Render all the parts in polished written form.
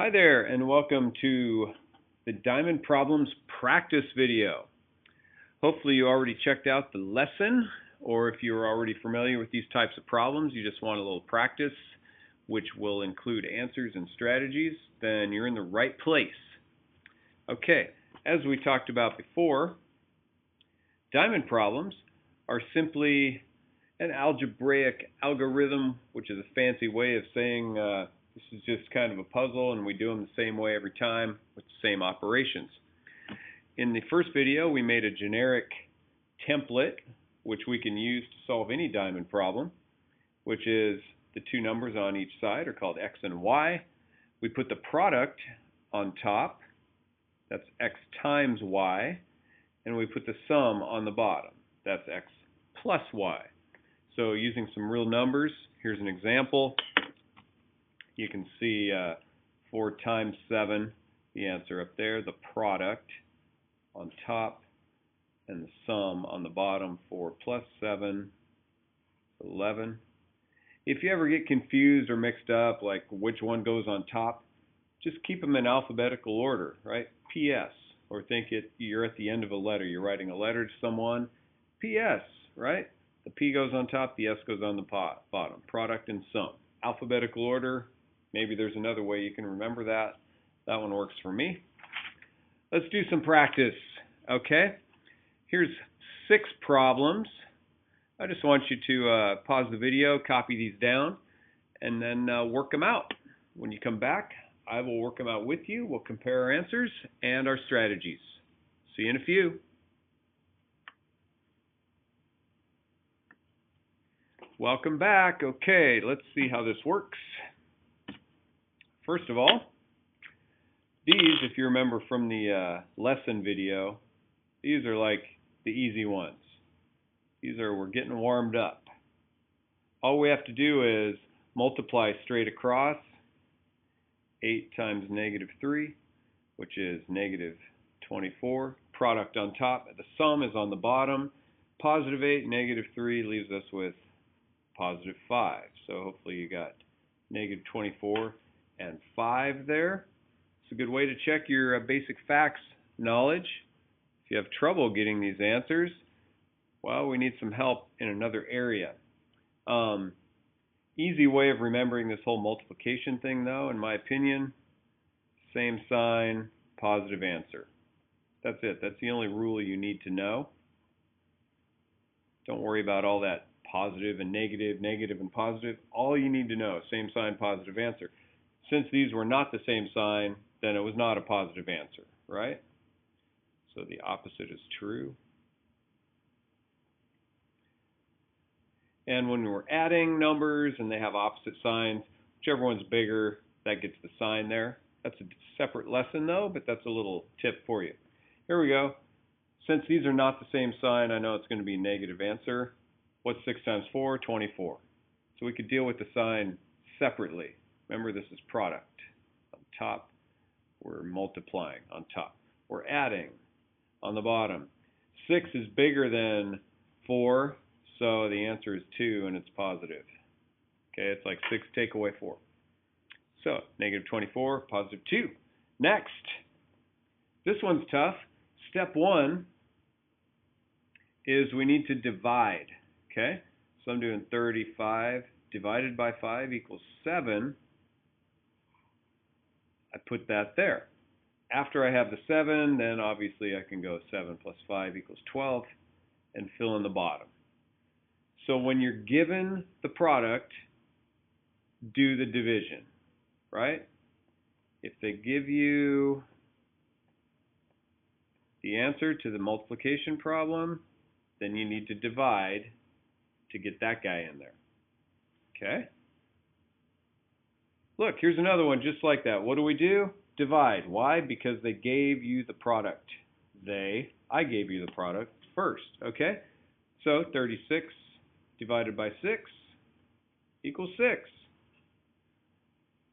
Hi there, and welcome to the Diamond Problems practice video. Hopefully you already checked out the lesson, or if you're already familiar with these types of problems, you just want a little practice, which will include answers and strategies, then you're in the right place. Okay, as we talked about before, diamond problems are simply an algebraic algorithm, which is a fancy way of saying this is just kind of a puzzle and we do them the same way every time with the same operations. In the first video, we made a generic template which we can use to solve any diamond problem, which is the two numbers on each side are called x and y. We put the product on top, that's x times y, and we put the sum on the bottom, that's x plus y. So using some real numbers, here's an example. You can see 4 times 7, the answer up there, the product on top, and the sum on the bottom. 4 plus 7, 11. If you ever get confused or mixed up, like which one goes on top, just keep them in alphabetical order, right? P.S. Or you're at the end of a letter. You're writing a letter to someone. P.S., right? The P goes on top, the S goes on the bottom. Product and sum. Alphabetical order. Maybe there's another way you can remember that. That one works for me. Let's do some practice, okay? Here's 6 problems. I just want you to pause the video, copy these down, and then work them out. When you come back, I will work them out with you. We'll compare our answers and our strategies. See you in a few. Welcome back. Okay, let's see how this works. First of all, these, if you remember from the lesson video, these are like the easy ones. We're getting warmed up. All we have to do is multiply straight across 8 times negative 3, which is negative 24. Product on top. The sum is on the bottom. Positive 8, negative 3 leaves us with positive 5. So hopefully you got negative 24 and 5 there. It's a good way to check your basic facts knowledge. If you have trouble getting these answers, well, we need some help in another area. Easy way of remembering this whole multiplication thing, though, in my opinion, same sign, positive answer. That's it. That's the only rule you need to know. Don't worry about all that positive and negative, negative and positive. All you need to know, same sign, positive answer. Since these were not the same sign, then it was not a positive answer, right? So the opposite is true. And when we're adding numbers and they have opposite signs, whichever one's bigger, that gets the sign there. That's a separate lesson though, but that's a little tip for you. Here we go. Since these are not the same sign, I know it's going to be a negative answer. What's 6 times 4? 24. So we could deal with the sign separately. Remember, this is product. On top, we're multiplying. On top, we're adding. On the bottom, 6 is bigger than 4, so the answer is 2, and it's positive. Okay, it's like 6 take away 4. So, negative 24, positive 2. Next, this one's tough. Step 1 is we need to divide. Okay, so I'm doing 35 divided by 5 equals 7. I put that there. After I have the 7, then obviously I can go 7 plus 5 equals 12 and fill in the bottom. So when you're given the product, do the division, right? If they give you the answer to the multiplication problem, then you need to divide to get that guy in there. Okay? Look, here's another one just like that. What do? Divide. Why? Because they gave you the product. I gave you the product first. Okay? So 36 divided by 6 equals 6.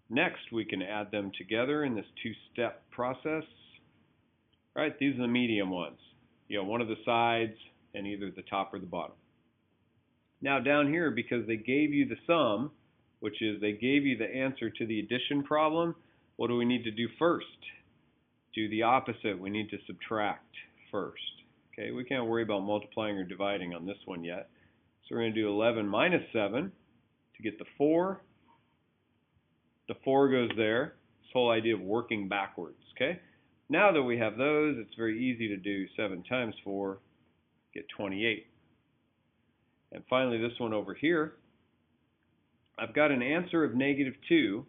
Next, we can add them together in this two-step process. All right, these are the medium ones. You know, one of the sides and either the top or the bottom. Now down here, because they gave you the sum, which is they gave you the answer to the addition problem, What do we need to do first? Do the opposite. We need to subtract first. Okay, we can't worry about multiplying or dividing on this one yet. So we're going to do 11 minus 7 to get the 4. The 4 goes there. This whole idea of working backwards. Okay, now that we have those, it's very easy to do 7 times 4, get 28. And finally, this one over here, I've got an answer of negative 2.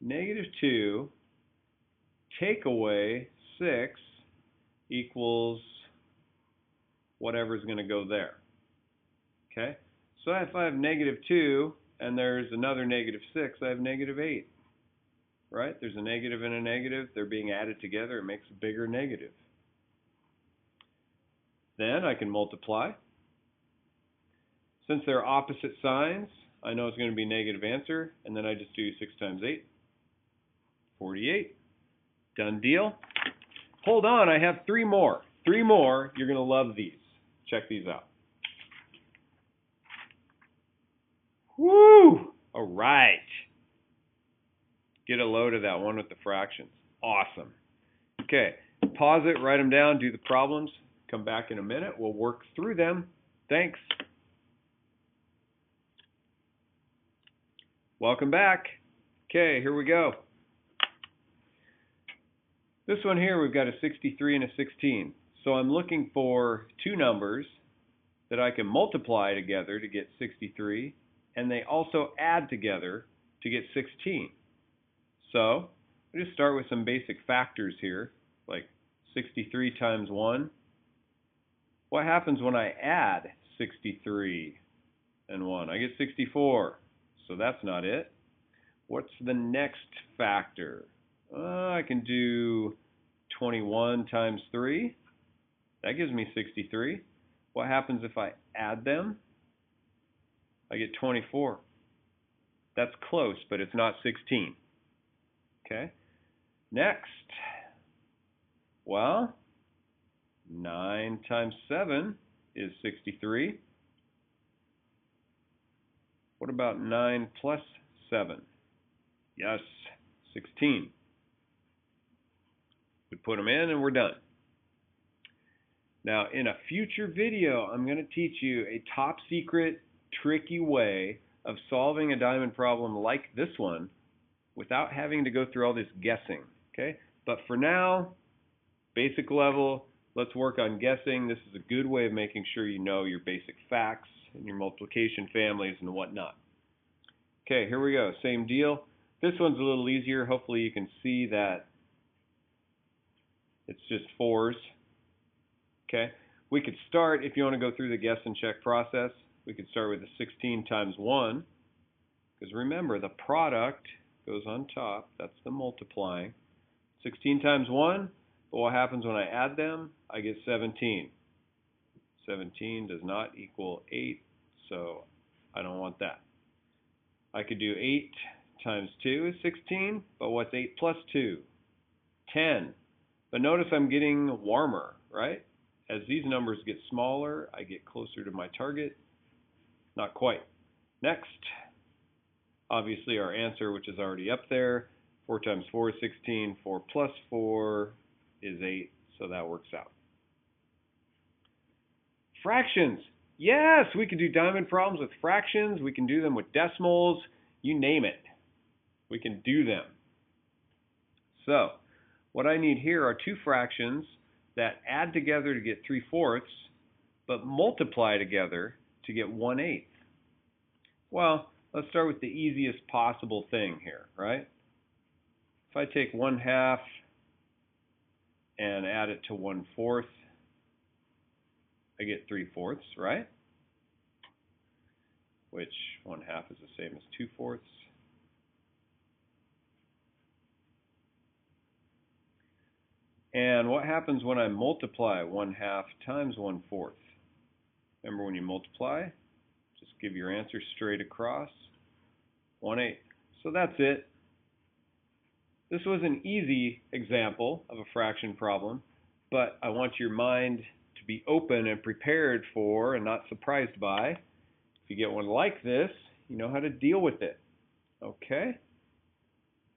Negative 2 take away 6 equals whatever's going to go there. Okay? So if I have negative 2 and there's another negative 6, I have negative 8. Right? There's a negative and a negative. They're being added together. It makes a bigger negative. Then I can multiply. Since they're opposite signs, I know it's going to be negative answer, and then I just do 6 times 8. 48. Done deal. Hold on, I have 3 more. 3 more. You're going to love these. Check these out. Woo! All right. Get a load of that one with the fractions. Awesome. Okay, pause it, write them down, do the problems. Come back in a minute. We'll work through them. Thanks. Welcome back. Okay, here we go. This one here, we've got a 63 and a 16. So I'm looking for 2 numbers that I can multiply together to get 63, and they also add together to get 16. So I just start with some basic factors here, like 63 times 1. What happens when I add 63 and 1? I get 64, so that's not it. What's the next factor? I can do 21 times 3. That gives me 63. What happens if I add them? I get 24. That's close, but it's not 16. Okay. Next. Well, 9 times 7 is 63. What about 9 plus 7? Yes, 16. We put them in and we're done. Now, in a future video, I'm going to teach you a top secret, tricky way of solving a diamond problem like this one without having to go through all this guessing. Okay? But for now, basic level, let's work on guessing. This is a good way of making sure you know your basic facts and your multiplication families and whatnot. Okay, here we go. Same deal. This one's a little easier. Hopefully you can see that it's just 4s. Okay, we could start, if you want to go through the guess and check process, we could start with the 16 times 1, because remember, the product goes on top. That's the multiplying. 16 times 1, but what happens when I add them? I get 17. 17 does not equal 8, so I don't want that. I could do 8 times 2 is 16, but what's 8 plus 2? 10. But notice I'm getting warmer, right? As these numbers get smaller, I get closer to my target. Not quite. Next, obviously our answer, which is already up there. 4 times 4 is 16. 4 plus 4 is 8, so that works out. Fractions. Yes, we can do diamond problems with fractions. We can do them with decimals. You name it. We can do them. So, what I need here are 2 fractions that add together to get 3/4, but multiply together to get 1/8. Well, let's start with the easiest possible thing here, right? If I take 1/2 and add it to 1/4, I get 3/4, right? Which 1/2 is the same as 2/4. And what happens when I multiply 1/2 times 1/4? Remember, when you multiply, just give your answer straight across. 1/8. So that's it. This was an easy example of a fraction problem, but I want your mind to be open and prepared for and not surprised by. If you get one like this, you know how to deal with it. Okay?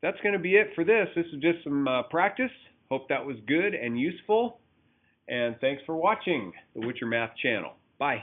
that's going to be it for this. This is just some practice. Hope that was good and useful. And thanks for watching the Whitcher Math channel. Bye.